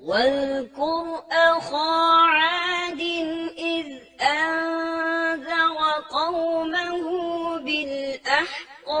واذكر أخا عاد إذ أنذر قومه بالأحقاف।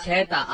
6 ta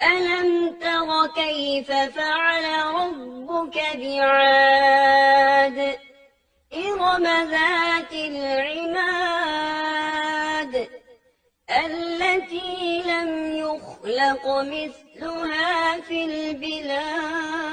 ألم تر كيف فعل ربك بعاد إرم ذات العماد التي لم يخلق مثلها في البلاد۔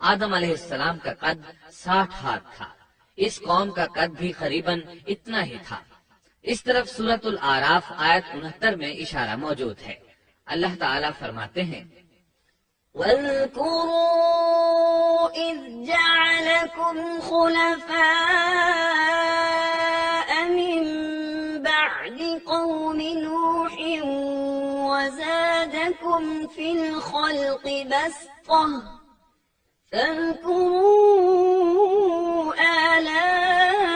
آدم علیہ السلام کا قد 60 ہاتھ تھا، اس قوم کا قد بھی قریباً اتنا ہی تھا۔ اس طرف سورۃ الاعراف آیت 69 میں اشارہ موجود ہے۔ اللہ تعالیٰ فرماتے ہیں، واذكروا إذ جعلكم خلفاء من بعد قوم نوح وزادكم في الخلق بسطة فاذكروا آلاء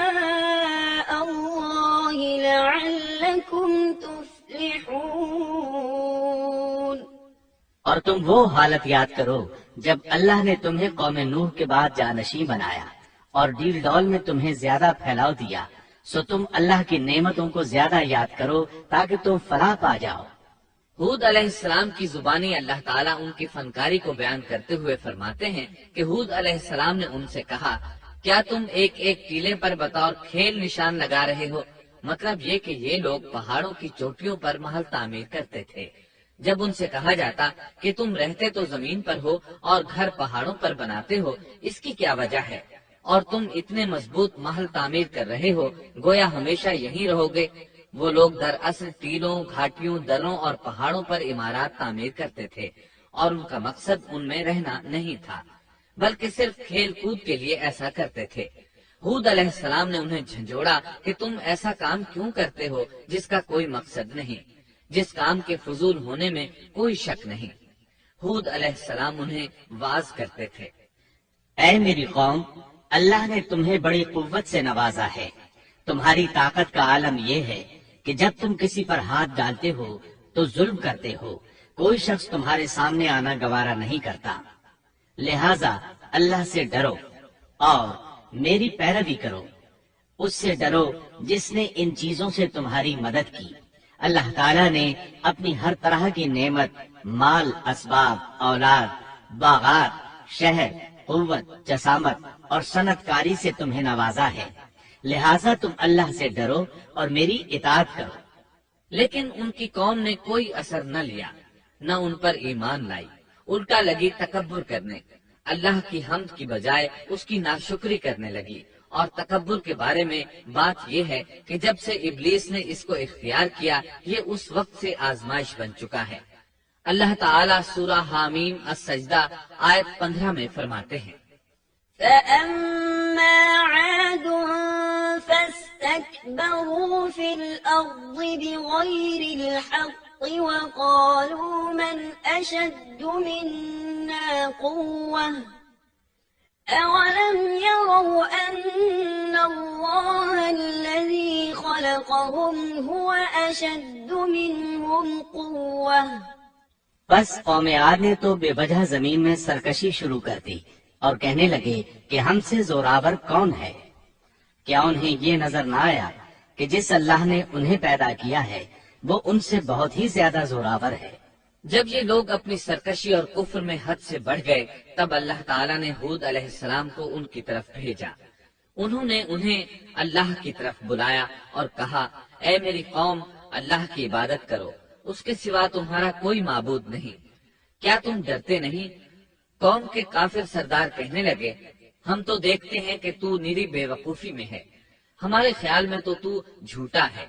الله لعلكم تفلحون۔ اور تم وہ حالت یاد کرو جب اللہ نے تمہیں قوم نوح کے بعد جانشین بنایا اور ڈیل ڈول میں تمہیں زیادہ پھیلاؤ دیا، سو تم اللہ کی نعمتوں کو زیادہ یاد کرو تاکہ تم فلاح پا جاؤ۔ ہود علیہ السلام کی زبانی اللہ تعالیٰ ان کی فنکاری کو بیان کرتے ہوئے فرماتے ہیں کہ ہود علیہ السلام نے ان سے کہا، کیا تم ایک ایک ٹیلے پر بطور کھیل نشان لگا رہے ہو؟ مطلب یہ کہ یہ لوگ پہاڑوں کی چوٹیوں پر محل تعمیر کرتے تھے۔ جب ان سے کہا جاتا کہ تم رہتے تو زمین پر ہو اور گھر پہاڑوں پر بناتے ہو، اس کی کیا وجہ ہے؟ اور تم اتنے مضبوط محل تعمیر کر رہے ہو، گویا ہمیشہ یہیں رہو گے۔ وہ لوگ دراصل ٹیلوں، گھاٹیوں، دروں اور پہاڑوں پر عمارات تعمیر کرتے تھے، اور ان کا مقصد ان میں رہنا نہیں تھا، بلکہ صرف کھیل کود کے لیے ایسا کرتے تھے۔ ہود علیہ السلام نے انہیں جھنجھوڑا کہ تم ایسا کام کیوں کرتے ہو جس کا کوئی مقصد نہیں، جس کام کے فضول ہونے میں کوئی شک نہیں۔ ہود علیہ السلام انہیں واز کرتے تھے، اے میری قوم، اللہ نے تمہیں بڑی قوت سے نوازا ہے۔ تمہاری طاقت کا عالم یہ ہے کہ جب تم کسی پر ہاتھ ڈالتے ہو تو ظلم کرتے ہو، کوئی شخص تمہارے سامنے آنا گوارا نہیں کرتا۔ لہذا اللہ سے ڈرو اور میری پیروی کرو، اس سے ڈرو جس نے ان چیزوں سے تمہاری مدد کی۔ اللہ تعالیٰ نے اپنی ہر طرح کی نعمت، مال، اسباب، اولاد، باغات، شہر، قوت، جسامت اور صنعت کاری سے تمہیں نوازا ہے، لہذا تم اللہ سے ڈرو اور میری اطاعت کرو۔ لیکن ان کی قوم نے کوئی اثر نہ لیا، نہ ان پر ایمان لائی، الٹا لگی تکبر کرنے، اللہ کی حمد کی بجائے اس کی ناشکری کرنے لگی۔ اور تکبر کے بارے میں بات یہ ہے کہ جب سے ابلیس نے اس کو اختیار کیا، یہ اس وقت سے آزمائش بن چکا ہے۔ اللہ تعالیٰ سورہ حامیم السجدہ آیت 15 میں فرماتے ہیں، فأما عاد فاستكبروا في الأرض بغير الحق وقالوا من أشد منا قوة أولم يروا أن الله الذي خلقهم هو أشد منهم قوة۔ بس قوم عاد نے تو بے وجہ زمین میں سرکشی شروع کر دی اور کہنے لگے کہ ہم سے زوراور کون ہے؟ کیا انہیں یہ نظر نہ آیا کہ جس اللہ نے انہیں پیدا کیا ہے وہ ان سے بہت ہی زیادہ زوراور ہے؟ جب یہ لوگ اپنی سرکشی اور کفر میں حد سے بڑھ گئے، تب اللہ تعالیٰ نے ہود علیہ السلام کو ان کی طرف بھیجا۔ انہوں نے انہیں اللہ کی طرف بلایا اور کہا، اے میری قوم، اللہ کی عبادت کرو، اس کے سوا تمہارا کوئی معبود نہیں۔ کیا تم ڈرتے نہیں؟ قوم کے کافر سردار کہنے لگے، ہم تو دیکھتے ہیں کہ تو نیری بے وقوفی میں ہے، ہمارے خیال میں تو جھوٹا ہے۔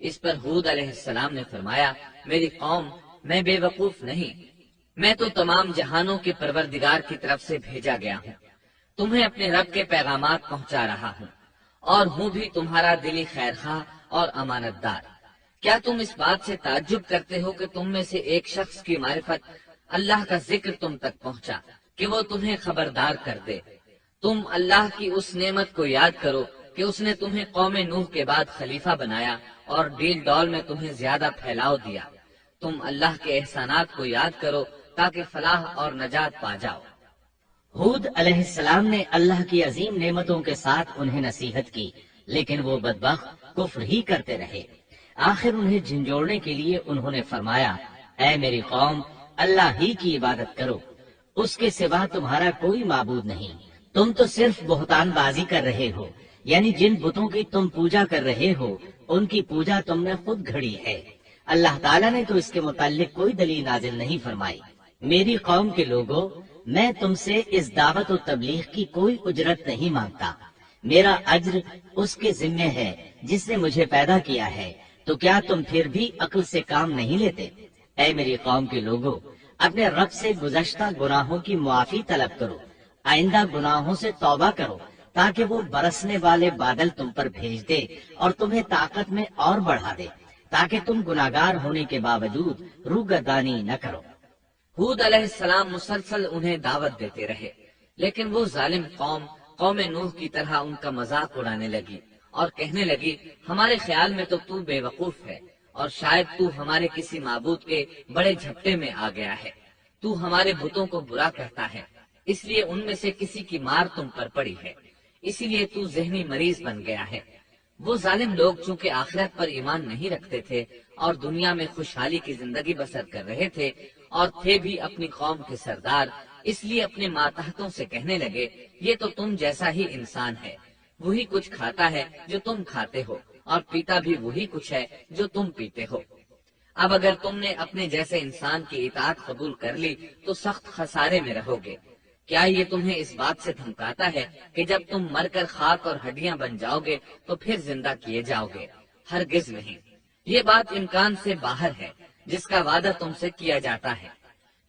اس پر ہود علیہ السلام نے فرمایا، میری قوم، میں بے وقوف نہیں، میں تو تمام جہانوں کے پروردگار کی طرف سے بھیجا گیا ہوں، تمہیں اپنے رب کے پیغامات پہنچا رہا ہوں، اور ہوں بھی تمہارا دلی خیرخواہ اور امانت دار۔ کیا تم اس بات سے تعجب کرتے ہو کہ تم میں سے ایک شخص کی معرفت، اللہ کا ذکر تم تک پہنچا کہ وہ تمہیں خبردار کر دے؟ تم اللہ کی اس نعمت کو یاد کرو کہ اس نے تمہیں قوم نوح کے بعد خلیفہ بنایا اور ڈیل ڈول میں تمہیں زیادہ پھیلاؤ دیا۔ تم اللہ کے احسانات کو یاد کرو تاکہ فلاح اور نجات پا جاؤ۔ ہود علیہ السلام نے اللہ کی عظیم نعمتوں کے ساتھ انہیں نصیحت کی، لیکن وہ بدبخت کفر ہی کرتے رہے۔ آخر انہیں جھنجھوڑنے کے لیے انہوں نے فرمایا، اے میری قوم، اللہ ہی کی عبادت کرو، اس کے سوا تمہارا کوئی معبود نہیں۔ تم تو صرف بہتان بازی کر رہے ہو، یعنی جن بتوں کی تم پوجا کر رہے ہو ان کی پوجا تم نے خود گھڑی ہے۔ اللہ تعالیٰ نے تو اس کے متعلق کوئی دلیل نازل نہیں فرمائی۔ میری قوم کے لوگوں، میں تم سے اس دعوت و تبلیغ کی کوئی اجرت نہیں مانگتا، میرا اجر اس کے ذمے ہے جس نے مجھے پیدا کیا ہے، تو کیا تم پھر بھی عقل سے کام نہیں لیتے؟ اے میری قوم کے لوگوں، اپنے رب سے گزشتہ گناہوں کی معافی طلب کرو، آئندہ گناہوں سے توبہ کرو، تاکہ وہ برسنے والے بادل تم پر بھیج دے اور تمہیں طاقت میں اور بڑھا دے، تاکہ تم گناہگار ہونے کے باوجود روگردانی نہ کرو۔ ہود علیہ السلام مسلسل انہیں دعوت دیتے رہے، لیکن وہ ظالم قوم نوح کی طرح ان کا مذاق اڑانے لگی اور کہنے لگی، ہمارے خیال میں تو بے وقوف ہے اور شاید تو ہمارے کسی معبود کے بڑے جھپٹے میں آ گیا ہے، تو ہمارے بتوں کو برا کہتا ہے، اس لیے ان میں سے کسی کی مار تم پر پڑی ہے، اسی لیے تو ذہنی مریض بن گیا ہے۔ وہ ظالم لوگ چونکہ آخرت پر ایمان نہیں رکھتے تھے اور دنیا میں خوشحالی کی زندگی بسر کر رہے تھے اور تھے بھی اپنی قوم کے سردار، اس لیے اپنے ماتحتوں سے کہنے لگے، یہ تو تم جیسا ہی انسان ہے، وہی کچھ کھاتا ہے جو تم کھاتے ہو اور پیتا بھی وہی کچھ ہے جو تم پیتے ہو۔ اب اگر تم نے اپنے جیسے انسان کی اطاعت قبول کر لی تو سخت خسارے میں رہو گے۔ کیا یہ تمہیں اس بات سے دھمکاتا ہے کہ جب تم مر کر خاک اور ہڈیاں بن جاؤ گے تو پھر زندہ کیے جاؤ گے؟ ہرگز نہیں، یہ بات امکان سے باہر ہے جس کا وعدہ تم سے کیا جاتا ہے۔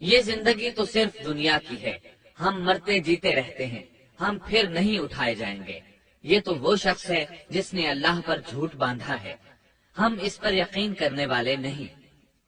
یہ زندگی تو صرف دنیا کی ہے، ہم مرتے جیتے رہتے ہیں، ہم پھر نہیں اٹھائے جائیں گے۔ یہ تو وہ شخص ہے جس نے اللہ پر جھوٹ باندھا ہے، ہم اس پر یقین کرنے والے نہیں۔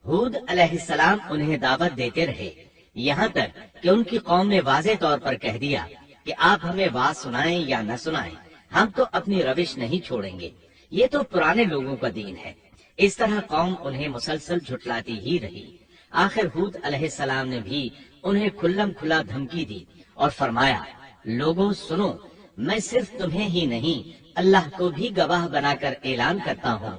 ہود علیہ السلام انہیں دعوت دیتے رہے، یہاں تک کہ ان کی قوم نے واضح طور پر کہہ دیا کہ آپ ہمیں واز سنائیں یا نہ سنائیں، ہم تو اپنی روش نہیں چھوڑیں گے، یہ تو پرانے لوگوں کا دین ہے۔ اس طرح قوم انہیں مسلسل جھٹلاتی ہی رہی۔ آخر ہود علیہ السلام نے بھی انہیں کھلم کھلا دھمکی دی اور فرمایا، لوگوں سنو، میں صرف تمہیں ہی نہیں اللہ کو بھی گواہ بنا کر اعلان کرتا ہوں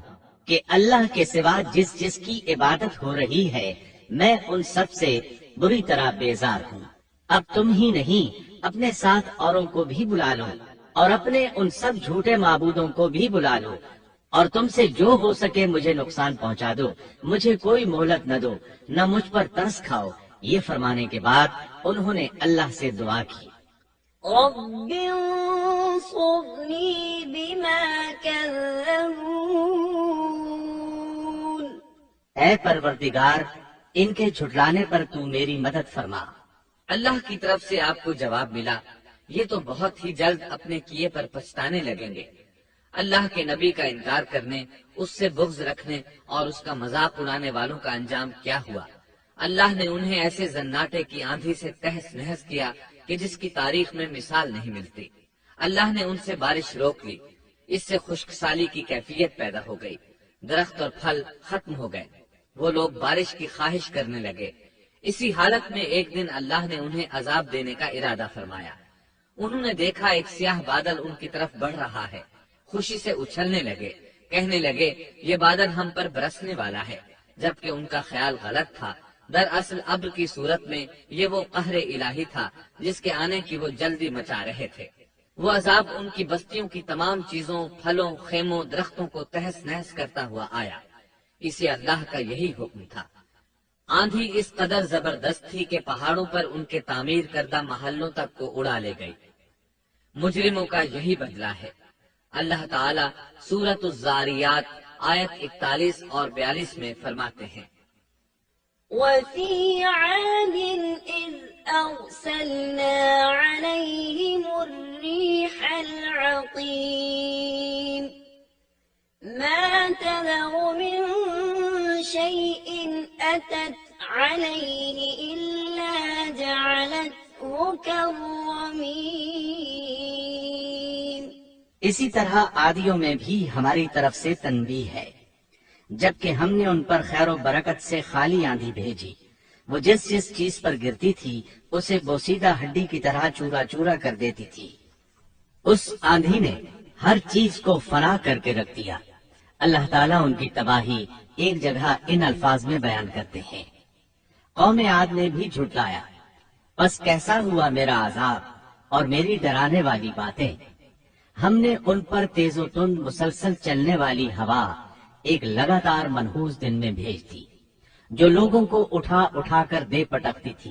کہ اللہ کے سوا جس کی عبادت ہو رہی ہے میں ان سب سے بری طرح بیزار ہوں۔ اب تم ہی نہیں اپنے ساتھ اوروں کو بھی بلا لو اور اپنے ان سب جھوٹے معبودوں کو بھی بلا لو، اور تم سے جو ہو سکے مجھے نقصان پہنچا دو، مجھے کوئی مہلت نہ دو، نہ مجھ پر ترس کھاؤ۔ یہ فرمانے کے بعد انہوں نے اللہ سے دعا کی، رب انصرنی بما كذبون، اے پروردگار ان کے جھٹلانے پر تو میری مدد فرما۔ اللہ کی طرف سے آپ کو جواب ملا، یہ تو بہت ہی جلد اپنے کیے پر پچھتانے لگیں گے۔ اللہ کے نبی کا انکار کرنے، اس سے بغض رکھنے اور اس کا مذاق اڑانے والوں کا انجام کیا ہوا؟ اللہ نے انہیں ایسے زناٹے کی آندھی سے تہس نہس کیا کہ جس کی تاریخ میں مثال نہیں ملتی۔ اللہ نے ان سے بارش روک لی، اس سے خشک سالی کی کیفیت پیدا ہو گئی، درخت اور پھل ختم ہو گئے، وہ لوگ بارش کی خواہش کرنے لگے۔ اسی حالت میں ایک دن اللہ نے انہیں عذاب دینے کا ارادہ فرمایا۔ انہوں نے دیکھا ایک سیاہ بادل ان کی طرف بڑھ رہا ہے، خوشی سے اچھلنے لگے، کہنے لگے یہ بادل ہم پر برسنے والا ہے، جبکہ ان کا خیال غلط تھا۔ دراصل ابر کی صورت میں یہ وہ قہر الہی تھا جس کے آنے کی وہ جلدی مچا رہے تھے۔ وہ عذاب ان کی بستیوں کی تمام چیزوں، پھلوں، خیموں، درختوں کو تہس نہس کرتا ہوا آیا۔ اسے اللہ کا یہی حکم تھا۔ آندھی اس قدر زبردست تھی کہ پہاڑوں پر ان کے تعمیر کردہ محلوں تک کو اڑا لے گئی۔ مجرموں کا یہی بدلہ ہے۔ اللہ تعالیٰ سورۃ الزاریات آیت 41 اور 42 میں فرماتے ہیں، وفي عاد إذ أرسلنا عليهم الريح العقيم ما تذر من شيء أتت عليه إلا جعلته كالرميم۔ اسی طرح عادیوں میں بھی ہماری طرف سے تنبیہ ہے، جبکہ ہم نے ان پر خیر و برکت سے خالی آندھی بھیجی، وہ جس چیز پر گرتی تھی اسے بوسیدہ ہڈی کی طرح چورا چورا کر دیتی تھی۔ اس آندھی نے ہر چیز کو فنا کر کے رکھ دیا۔ اللہ تعالیٰ ان کی تباہی ایک جگہ ان الفاظ میں بیان کرتے ہیں، قوم عاد نے بھی جھٹلایا، بس کیسا ہوا میرا عذاب اور میری ڈرانے والی باتیں۔ ہم نے ان پر تیز و تند مسلسل چلنے والی ہوا ایک لگاتار منحوس دن میں بھیج دی، جو لوگوں کو اٹھا اٹھا کر دے پٹکتی تھی۔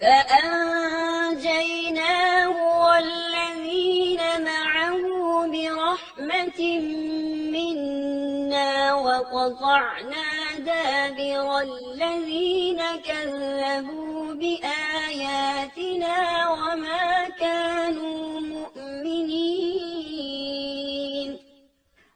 فأنجيناه والذين معه برحمة منا وقطعنا دابر الذين كذبوا بآياتنا وما كانوا مؤمنين.